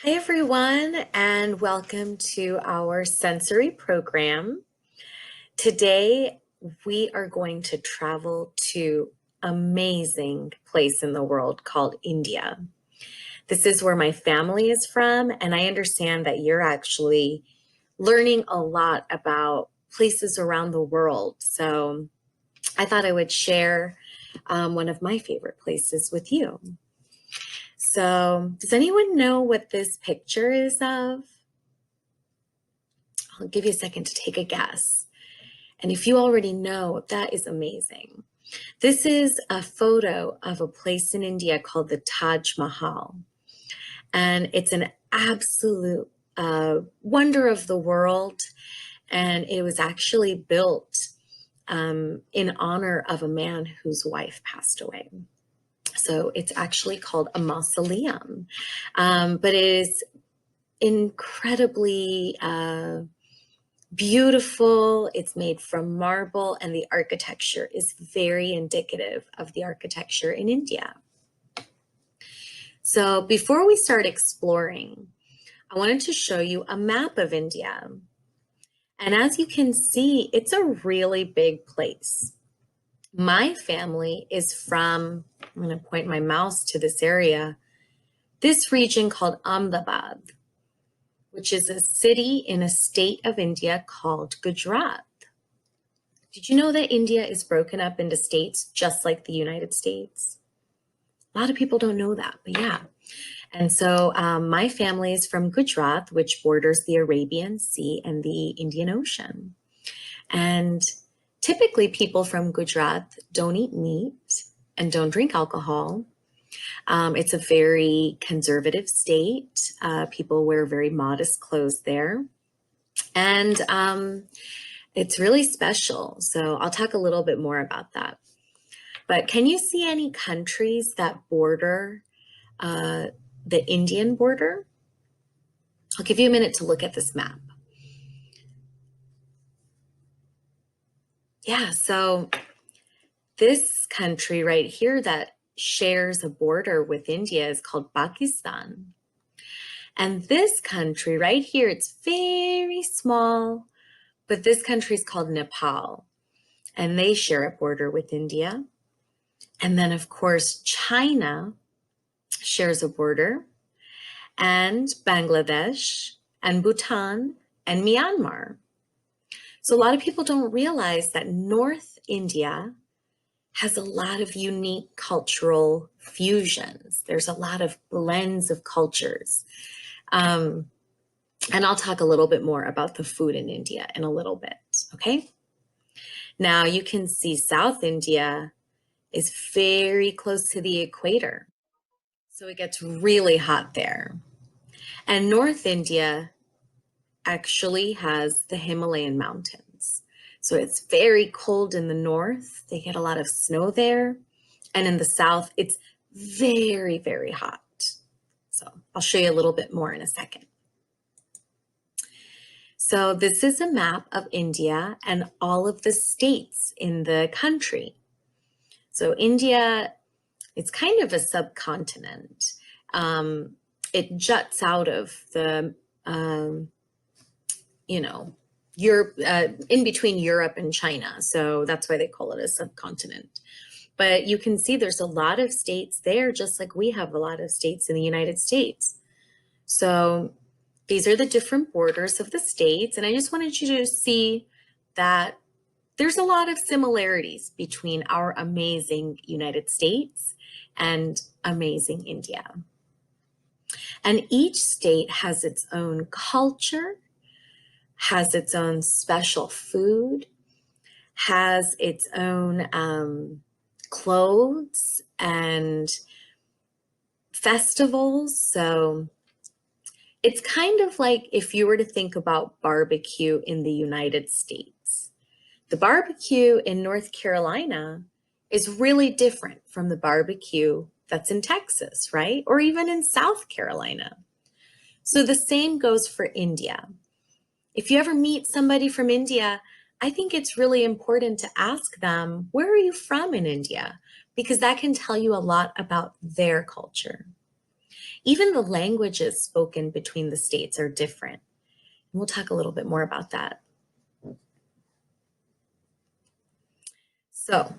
Hi, everyone, and welcome to our sensory program. Today, we are going to travel to amazing place in the world called India. This is where my family is from, and I understand that you're actually learning a lot about places around the world. So I thought I would share one of my favorite places with you. So does anyone know what this picture is of? I'll give you a second to take a guess. And if you already know, that is amazing. This is a photo of a place in India called the Taj Mahal. And it's an absolute wonder of the world. And it was actually built in honor of a man whose wife passed away. So it's actually called a mausoleum, but it is incredibly beautiful. It's made from marble, and the architecture is very indicative of the architecture in India. So before we start exploring, I wanted to show you a map of India. And as you can see, it's a really big place. My family is from, I'm going to point my mouse to this area, this region called Ahmedabad, which is a city in a state of India called Gujarat. Did you know that India is broken up into states just like the United States? A lot of people don't know that, but yeah. And so my family is from Gujarat, which borders the Arabian Sea and the Indian Ocean. And typically people from Gujarat don't eat meat and don't drink alcohol. It's a very conservative state. People wear very modest clothes there. And it's really special. So I'll talk a little bit more about that. But can you see any countries that border the Indian border? I'll give you a minute to look at this map. Yeah, so this country right here that shares a border with India is called Pakistan. And this country right here, it's very small, but this country is called Nepal, and they share a border with India. And then of course, China shares a border, and Bangladesh, and Bhutan, and Myanmar. So a lot of people don't realize that North India has a lot of unique cultural fusions. There's a lot of blends of cultures. And I'll talk a little bit more about the food in India in a little bit, okay? Now you can see South India is very close to the equator. So it gets really hot there. And North India actually has the Himalayan mountains. So it's very cold in the north. They get a lot of snow there. And in the south, it's very, very hot. So I'll show you a little bit more in a second. So this is a map of India and all of the states in the country. So India, it's kind of a subcontinent. It juts out of the, Europe, in between Europe and China. So that's why they call it a subcontinent. But you can see there's a lot of states there, just like we have a lot of states in the United States. So these are the different borders of the states. And I just wanted you to see that there's a lot of similarities between our amazing United States and amazing India. And each state has its own culture, has its own special food, has its own clothes and festivals. So it's kind of like if you were to think about barbecue in the United States. The barbecue in North Carolina is really different from the barbecue that's in Texas, right? Or even in South Carolina. So the same goes for India. If you ever meet somebody from India, I think it's really important to ask them, where are you from in India? Because that can tell you a lot about their culture. Even the languages spoken between the states are different. And we'll talk a little bit more about that. So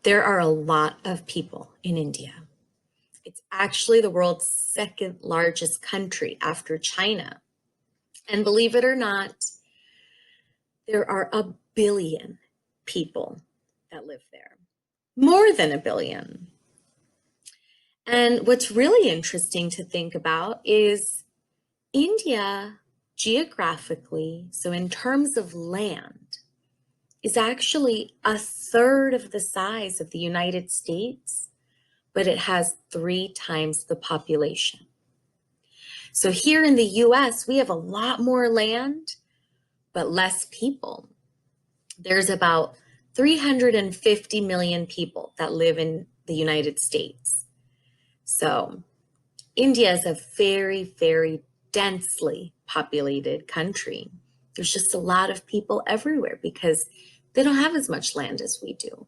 there are a lot of people in India. It's actually the world's second largest country after China. And believe it or not, there are 1 billion people that live there, more than 1 billion. And what's really interesting to think about is India geographically, so in terms of land, is actually 1/3 of the size of the United States, but it has 3 times the population. So here in the US, we have a lot more land, but less people. There's about 350 million people that live in the United States. So India is a very, very densely populated country. There's just a lot of people everywhere because they don't have as much land as we do.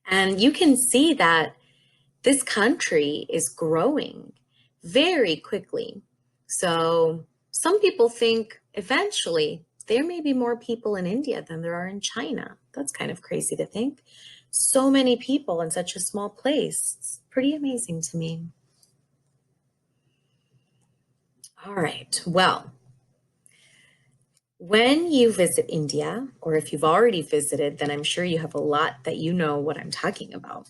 And you can see that this country is growing very quickly. So some people think eventually there may be more people in India than there are in China. That's kind of crazy to think. So many people in such a small place. It's pretty amazing to me. All right, well, when you visit India, or if you've already visited, then I'm sure you have a lot that you know what I'm talking about.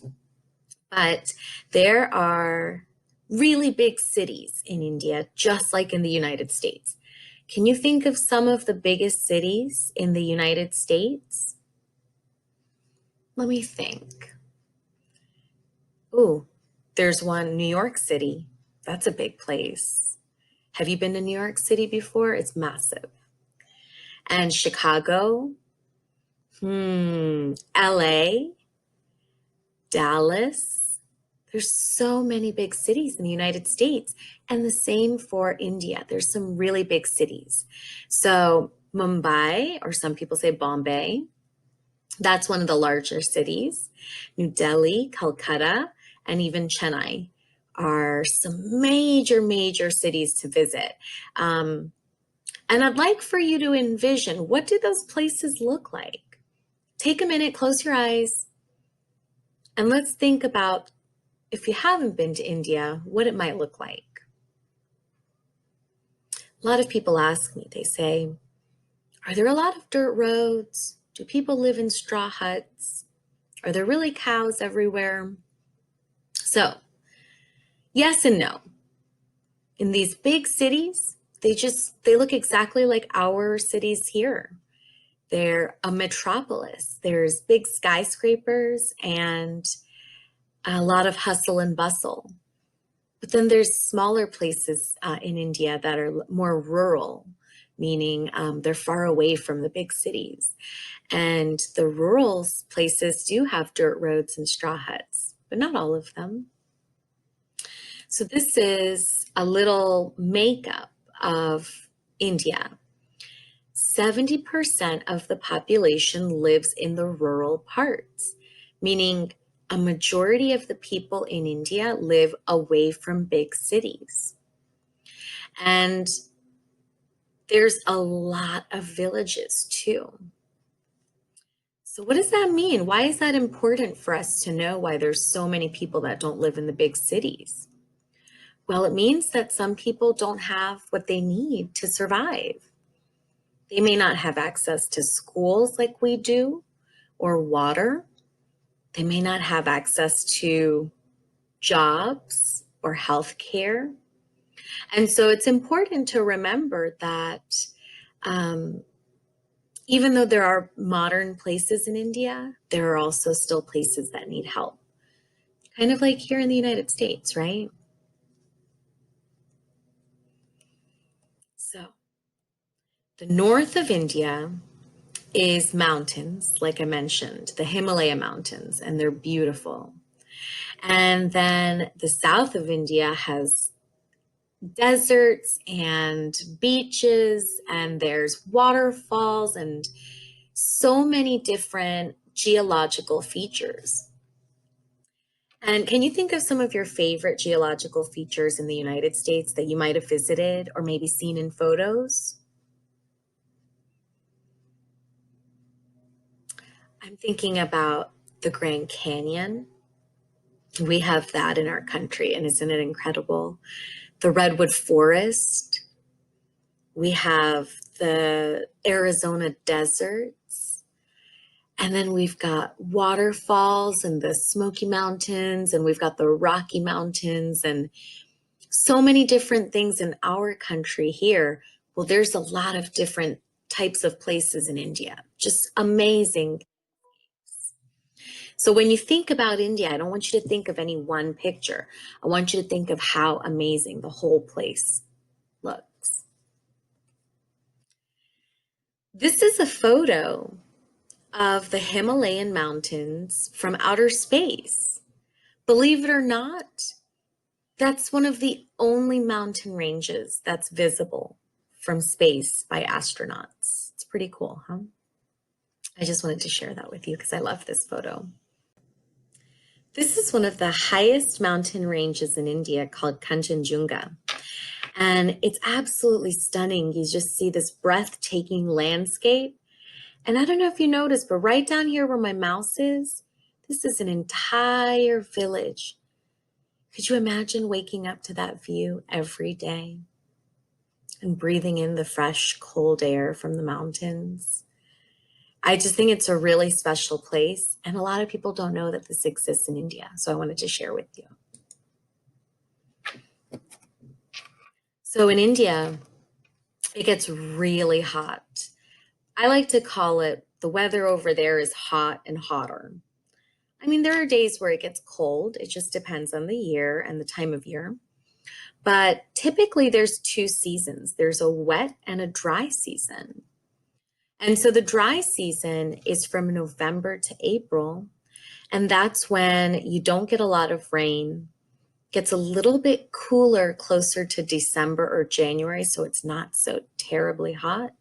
But there are really big cities in India, just like in the United States. Can you think of some of the biggest cities in the United States? Let me think. Ooh, there's one, New York City. That's a big place. Have you been to New York City before? It's massive. And Chicago, LA, Dallas. There's so many big cities in the United States, and the same for India. There's some really big cities. So Mumbai, or some people say Bombay, that's one of the larger cities. New Delhi, Calcutta, and even Chennai are some major, major cities to visit. And I'd like for you to envision, what do those places look like? Take a minute, close your eyes, and let's think about, if you haven't been to India, what it might look like. A lot of people ask me, they say, are there a lot of dirt roads? Do people live in straw huts? Are there really cows everywhere? So, yes and no. In these big cities, they look exactly like our cities here. They're a metropolis. There's big skyscrapers and a lot of hustle and bustle. But then there's smaller places in India that are more rural, meaning they're far away from the big cities. And the rural places do have dirt roads and straw huts, but not all of them. So this is a little makeup of India. 70% of the population lives in the rural parts, meaning a majority of the people in India live away from big cities. And there's a lot of villages too. So what does that mean? Why is that important for us to know why there's so many people that don't live in the big cities? Well, it means that some people don't have what they need to survive. They may not have access to schools like we do, or water. They may not have access to jobs or health care. And so it's important to remember that even though there are modern places in India, there are also still places that need help. Kind of like here in the United States, right? So the north of India is mountains, like I mentioned, the Himalaya mountains, and they're beautiful. And then the south of India has deserts and beaches, and there's waterfalls and so many different geological features. And can you think of some of your favorite geological features in the United States that you might have visited or maybe seen in photos? I'm thinking about the Grand Canyon. We have that in our country, and isn't it incredible? The Redwood Forest. We have the Arizona deserts. And then we've got waterfalls and the Smoky Mountains, and we've got the Rocky Mountains, and so many different things in our country here. Well, there's a lot of different types of places in India. Just amazing. So when you think about India, I don't want you to think of any one picture. I want you to think of how amazing the whole place looks. This is a photo of the Himalayan mountains from outer space. Believe it or not, that's one of the only mountain ranges that's visible from space by astronauts. It's pretty cool, huh? I just wanted to share that with you because I love this photo. This is one of the highest mountain ranges in India called Kanchenjunga. And it's absolutely stunning. You just see this breathtaking landscape. And I don't know if you noticed, but right down here where my mouse is, this is an entire village. Could you imagine waking up to that view every day and breathing in the fresh, cold air from the mountains? I just think it's a really special place, and a lot of people don't know that this exists in India, so I wanted to share with you. So in India, it gets really hot. I like to call it the weather over there is hot and hotter. I mean, there are days where it gets cold. It just depends on the year and the time of year. But typically there's two seasons. There's a wet and a dry season. And so the dry season is from November to April, and that's when you don't get a lot of rain. It gets a little bit cooler closer to December or January, so it's not so terribly hot.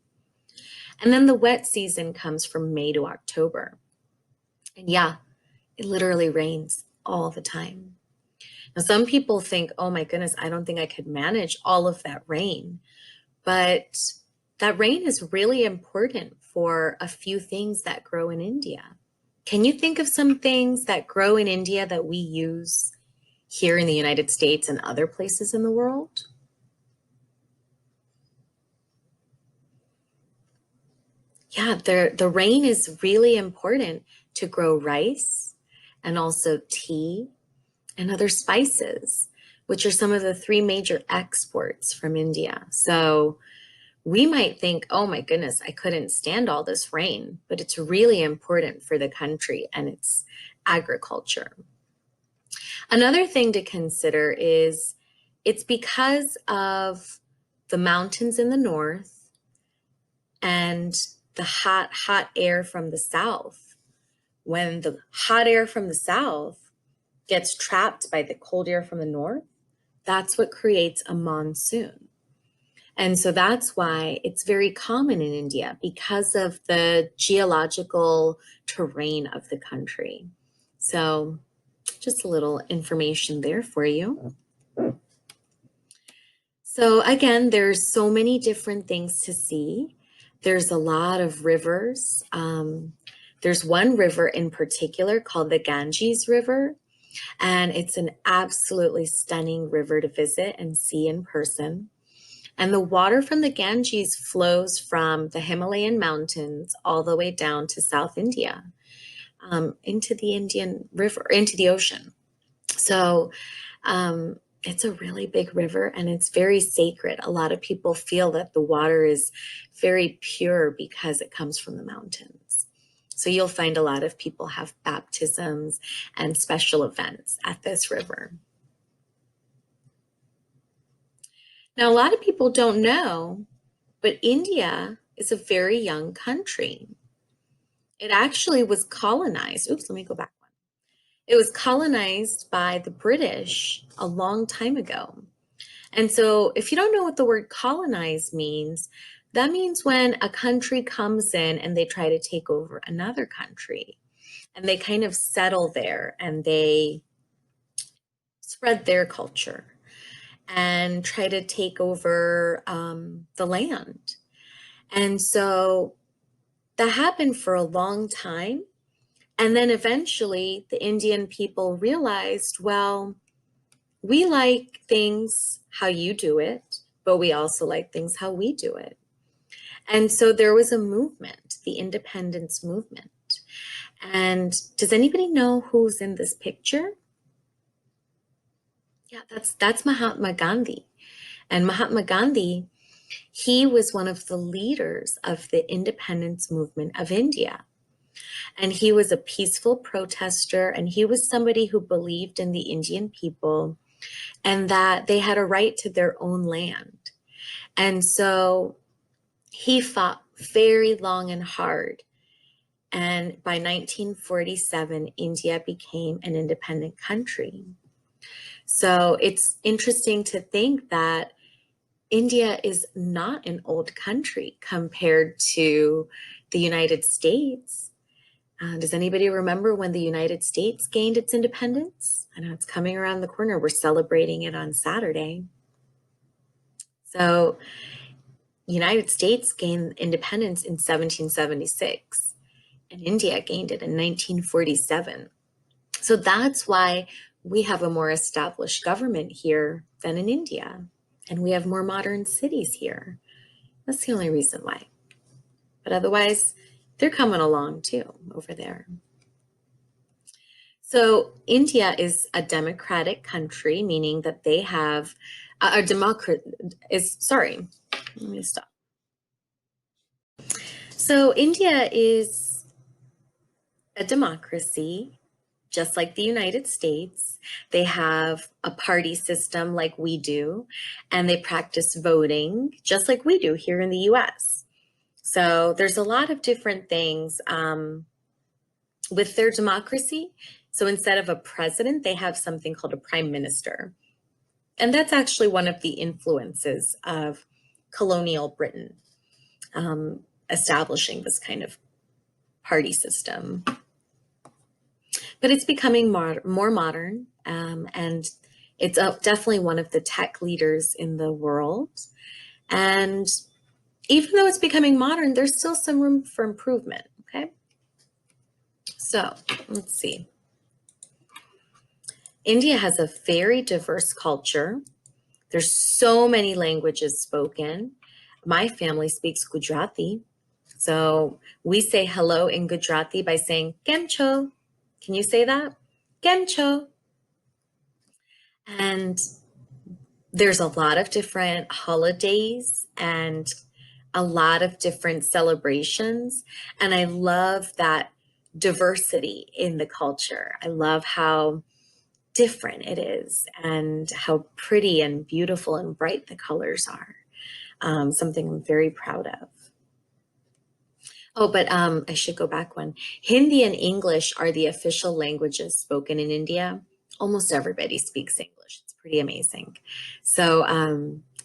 And then the wet season comes from May to October. And yeah, it literally rains all the time. Now, some people think, oh my goodness, I don't think I could manage all of that rain. But that rain is really important for a few things that grow in India. Can you think of some things that grow in India that we use here in the United States and other places in the world? Yeah, the rain is really important to grow rice and also tea and other spices, which are some of the three major exports from India. So we might think, oh my goodness, I couldn't stand all this rain, but it's really important for the country and its agriculture. Another thing to consider is it's because of the mountains in the north and the hot air from the south. When the hot air from the south gets trapped by the cold air from the north, that's what creates a monsoon. And so that's why it's very common in India because of the geological terrain of the country. So just a little information there for you. So again, there's so many different things to see. There's a lot of rivers. There's one river in particular called the Ganges River, and it's an absolutely stunning river to visit and see in person. And the water from the Ganges flows from the Himalayan mountains all the way down to South India, into the Indian River, into the ocean. So it's a really big river and it's very sacred. A lot of people feel that the water is very pure because it comes from the mountains. So you'll find a lot of people have baptisms and special events at this river. Now, a lot of people don't know, but India is a very young country. It actually was colonized. Oops, let me go back one. It was colonized by the British a long time ago. And so if you don't know what the word colonize means, that means when a country comes in and they try to take over another country and they kind of settle there and they spread their culture and try to take over the land. And so that happened for a long time. And then eventually the Indian people realized, well, we like things how you do it, but we also like things how we do it. And so there was a movement, the independence movement. And does anybody know who's in this picture? Yeah, that's Mahatma Gandhi. And Mahatma Gandhi, he was one of the leaders of the independence movement of India. And he was a peaceful protester, and he was somebody who believed in the Indian people and that they had a right to their own land. And so he fought very long and hard. And by 1947, India became an independent country. So it's interesting to think that India is not an old country compared to the United States. Does anybody remember when the United States gained its independence? I know it's coming around the corner. We're celebrating it on Saturday. So United States gained independence in 1776 and India gained it in 1947. So that's why we have a more established government here than in India. And we have more modern cities here. That's the only reason why. But otherwise, they're coming along too over there. So India is a democratic country, meaning that they have a democracy is, sorry, let me stop. So India is a democracy, just like the United States. They have a party system like we do, and they practice voting just like we do here in the US. So there's a lot of different things with their democracy. So instead of a president, they have something called a prime minister. And that's actually one of the influences of colonial Britain, establishing this kind of party system. But it's becoming more modern, and it's definitely one of the tech leaders in the world. And even though it's becoming modern, there's still some room for improvement, okay? So let's see. India has a very diverse culture. There's so many languages spoken. My family speaks Gujarati. So we say hello in Gujarati by saying Kem cho. Can you say that? Kem cho. And there's a lot of different holidays and a lot of different celebrations. And I love that diversity in the culture. I love how different it is and how pretty and beautiful and bright the colors are. Something I'm very proud of. Oh, but I should go back one. Hindi and English are the official languages spoken in India. Almost everybody speaks English. It's pretty amazing. So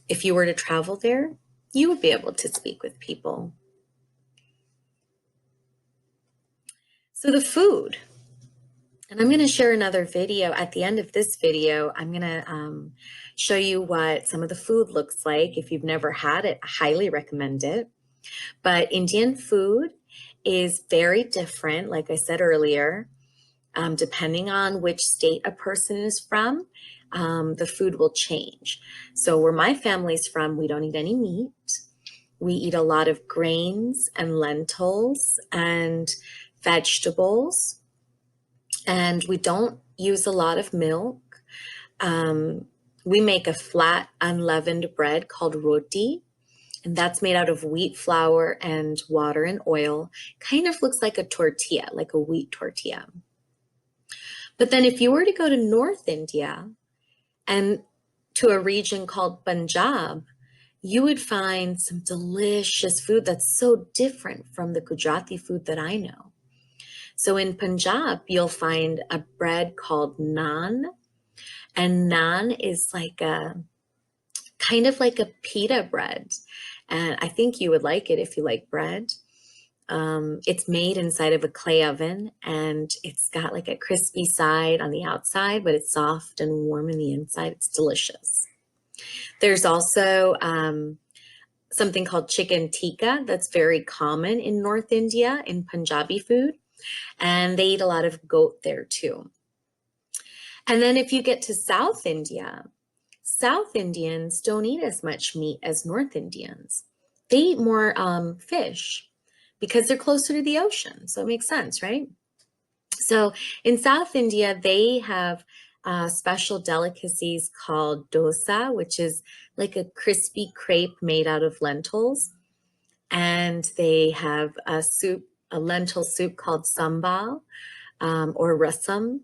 if you were to travel there, you would be able to speak with people. So the food. And I'm going to share another video. At the end of this video, I'm going to show you what some of the food looks like. If you've never had it, I highly recommend it. But Indian food is very different, like I said earlier, depending on which state a person is from, the food will change. So where my family's from, we don't eat any meat. We eat a lot of grains and lentils and vegetables. And we don't use a lot of milk. We make a flat, unleavened bread called roti. And that's made out of wheat flour and water and oil. Kind of looks like a tortilla, like a wheat tortilla. But then if you were to go to North India and to a region called Punjab, you would find some delicious food that's so different from the Gujarati food that I know. So in Punjab, you'll find a bread called naan. And naan is like a kind of like a pita bread. And I think you would like it if you like bread. It's made inside of a clay oven, and it's got like a crispy side on the outside, but it's soft and warm in the inside. It's delicious. There's also something called chicken tikka that's very common in North India in Punjabi food, and they eat a lot of goat there too. And then if you get to South India, South Indians don't eat as much meat as North Indians. They eat more fish because they're closer to the ocean. So it makes sense, right? So in South India, they have special delicacies called dosa, which is like a crispy crepe made out of lentils. And they have a soup, a lentil soup called sambal or rasam.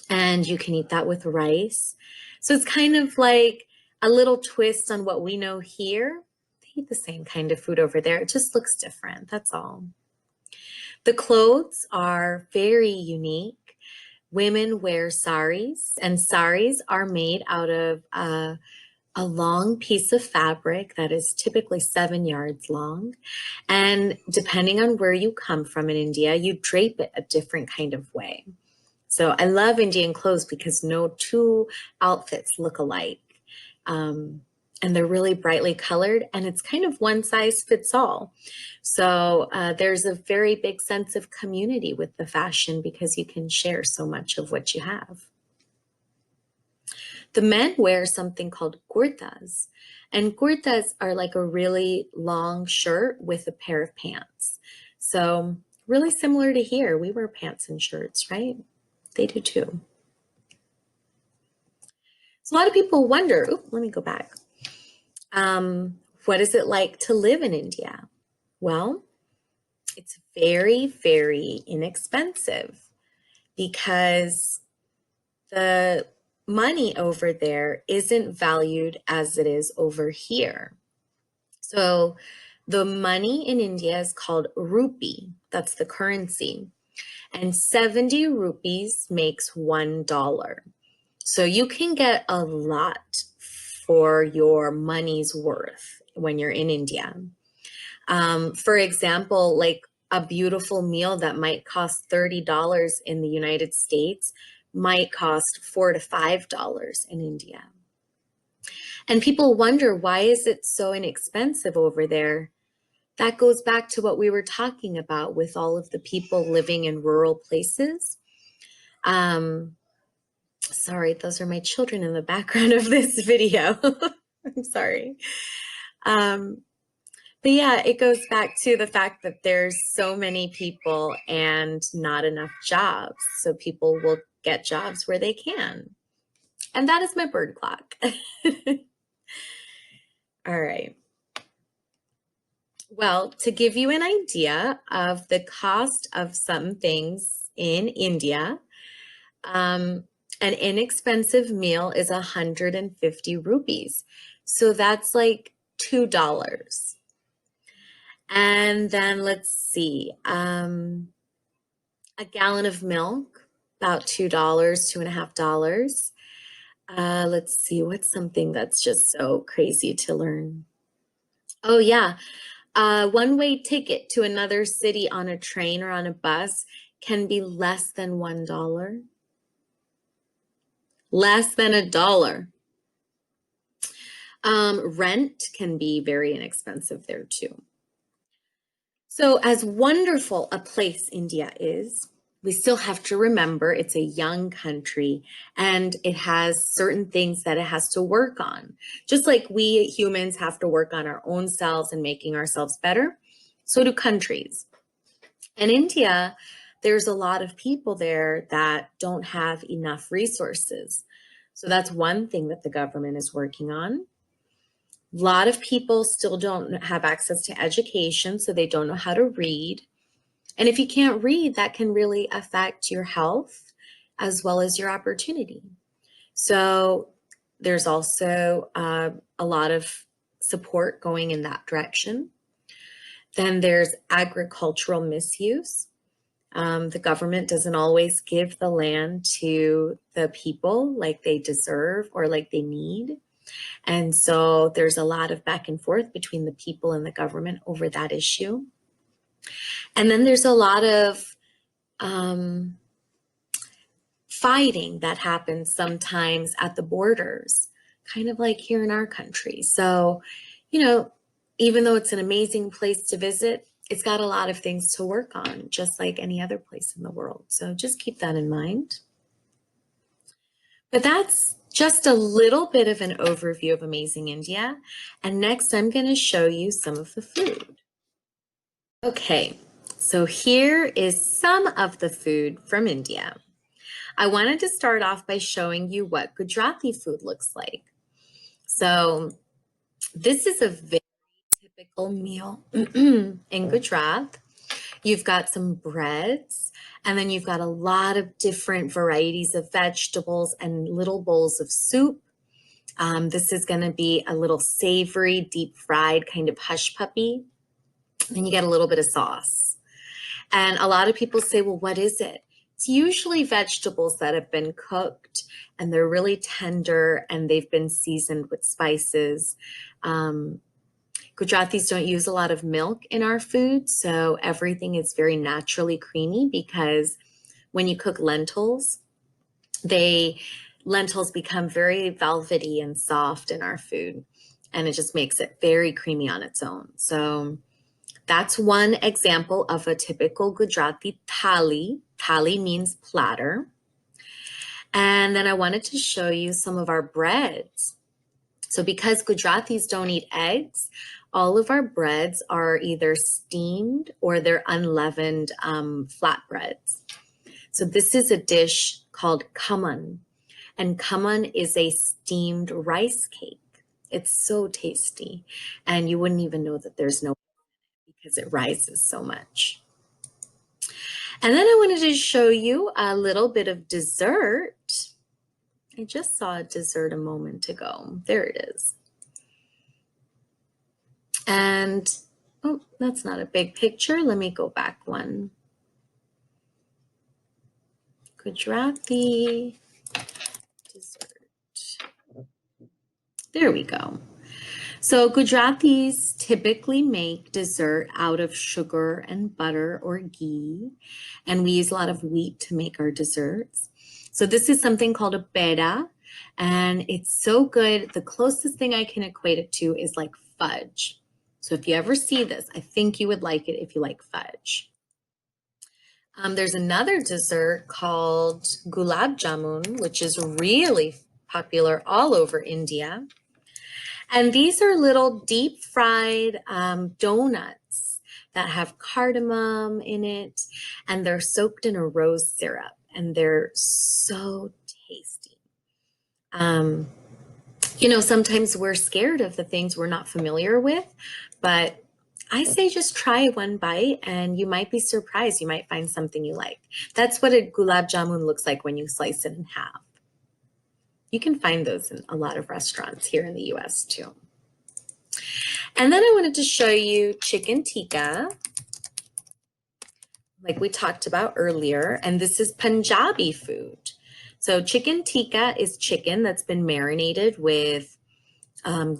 And you can eat that with rice. So it's kind of like a little twist on what we know here. They eat the same kind of food over there. It just looks different, that's all. The clothes are very unique. Women wear saris, and saris are made out of a long piece of fabric that is typically 7 yards long. And depending on where you come from in India, you drape it a different kind of way. So I love Indian clothes because no two outfits look alike. And they're really brightly colored, and it's kind of one size fits all. So there's a very big sense of community with the fashion because you can share so much of what you have. The men wear something called kurtas, and kurtas are like a really long shirt with a pair of pants. So really similar to here, we wear pants and shirts, right? They do too. So a lot of people wonder, let me go back. What is it like to live in India? Well, it's very, very inexpensive because the money over there isn't valued as it is over here. So the money in India is called rupee. That's the currency. And 70 rupees makes $1. So you can get a lot for your money's worth when you're in India. For example, like a beautiful meal that might cost $30 in the United States might cost $4 to $5 in India. And people wonder, why is it so inexpensive over there? That goes back to what we were talking about with all of the people living in rural places. Sorry, those are my children in the background of this video. I'm sorry. But yeah, it goes back to the fact that there's so many people and not enough jobs. So people will get jobs where they can. And that is my bird clock. All right. Well, to give you an idea of the cost of some things in India, an inexpensive meal is 150 rupees. So that's like $2. And then let's see, a gallon of milk, about $2, $2.50. Let's see, what's something that's just so crazy to learn? Oh yeah, one-way ticket to another city on a train or on a bus can be less than $1. Less than $1. Rent can be very inexpensive there too. So as wonderful a place India is, we still have to remember it's a young country and it has certain things that it has to work on. Just like we humans have to work on our own selves and making ourselves better, so do countries. In India, there's a lot of people there that don't have enough resources. So that's one thing that the government is working on. A lot of people still don't have access to education, so they don't know how to read. And if you can't read, that can really affect your health as well as your opportunity. So there's also a lot of support going in that direction. Then there's agricultural misuse. The government doesn't always give the land to the people like they deserve or like they need. And so there's a lot of back and forth between the people and the government over that issue. And then there's a lot of um, fighting that happens sometimes at the borders, kind of like here in our country. So, you know, even though it's an amazing place to visit, it's got a lot of things to work on, just like any other place in the world. So just keep that in mind. But that's just a little bit of an overview of amazing India. And next, I'm going to show you some of the food. Okay, so here is some of the food from India. I wanted to start off by showing you what Gujarati food looks like. So this is a very typical meal in Gujarat. You've got some breads, and then you've got a lot of different varieties of vegetables and little bowls of soup. This is going to be a little savory, deep fried kind of hush puppy. Then you get a little bit of sauce. And a lot of people say, well, what is it? It's usually vegetables that have been cooked and they're really tender and they've been seasoned with spices. Gujaratis don't use a lot of milk in our food, so everything is very naturally creamy because when you cook lentils, lentils become very velvety and soft in our food, and it just makes it very creamy on its own. So that's one example of a typical Gujarati thali. Thali means platter. And then I wanted to show you some of our breads. So because Gujaratis don't eat eggs, all of our breads are either steamed or they're unleavened flatbreads. So this is a dish called khaman. And khaman is a steamed rice cake. It's so tasty. And you wouldn't even know that there's no because it rises so much. And then I wanted to show you a little bit of dessert. I just saw a dessert a moment ago. There it is. And, oh, that's not a big picture. Let me go back one. Gujarati dessert. There we go. So Gujaratis typically make dessert out of sugar and butter or ghee, and we use a lot of wheat to make our desserts. So this is something called a peda, and it's so good. The closest thing I can equate it to is like fudge. So if you ever see this, I think you would like it if you like fudge. There's another dessert called gulab jamun, which is really popular all over India. And these are little deep fried donuts that have cardamom in it, and they're soaked in a rose syrup, and they're so tasty. You know, sometimes we're scared of the things we're not familiar with, but I say just try one bite and you might be surprised. You might find something you like. That's what a gulab jamun looks like when you slice it in half. You can find those in a lot of restaurants here in the US too. And then I wanted to show you chicken tikka, like we talked about earlier, and this is Punjabi food. So chicken tikka is chicken that's been marinated with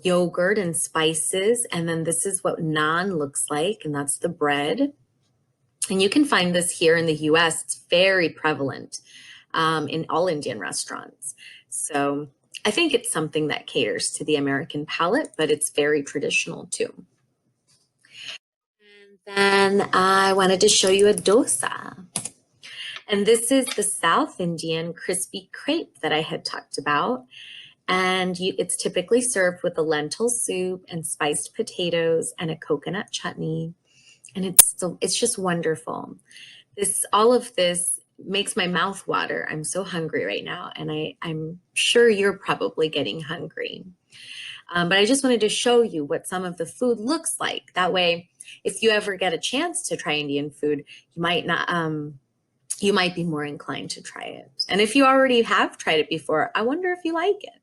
yogurt and spices, and then this is what naan looks like, and that's the bread. And you can find this here in the US. It's very prevalent in all Indian restaurants. So I think it's something that caters to the American palate, but it's very traditional too. And then I wanted to show you a dosa. And this is the South Indian crispy crepe that I had talked about. And it's typically served with a lentil soup and spiced potatoes and a coconut chutney. And it's just wonderful. All of this makes my mouth water. I'm so hungry right now, and I'm sure you're probably getting hungry. But I just wanted to show you what some of the food looks like. That way, if you ever get a chance to try Indian food, you might be more inclined to try it. And if you already have tried it before, I wonder if you like it.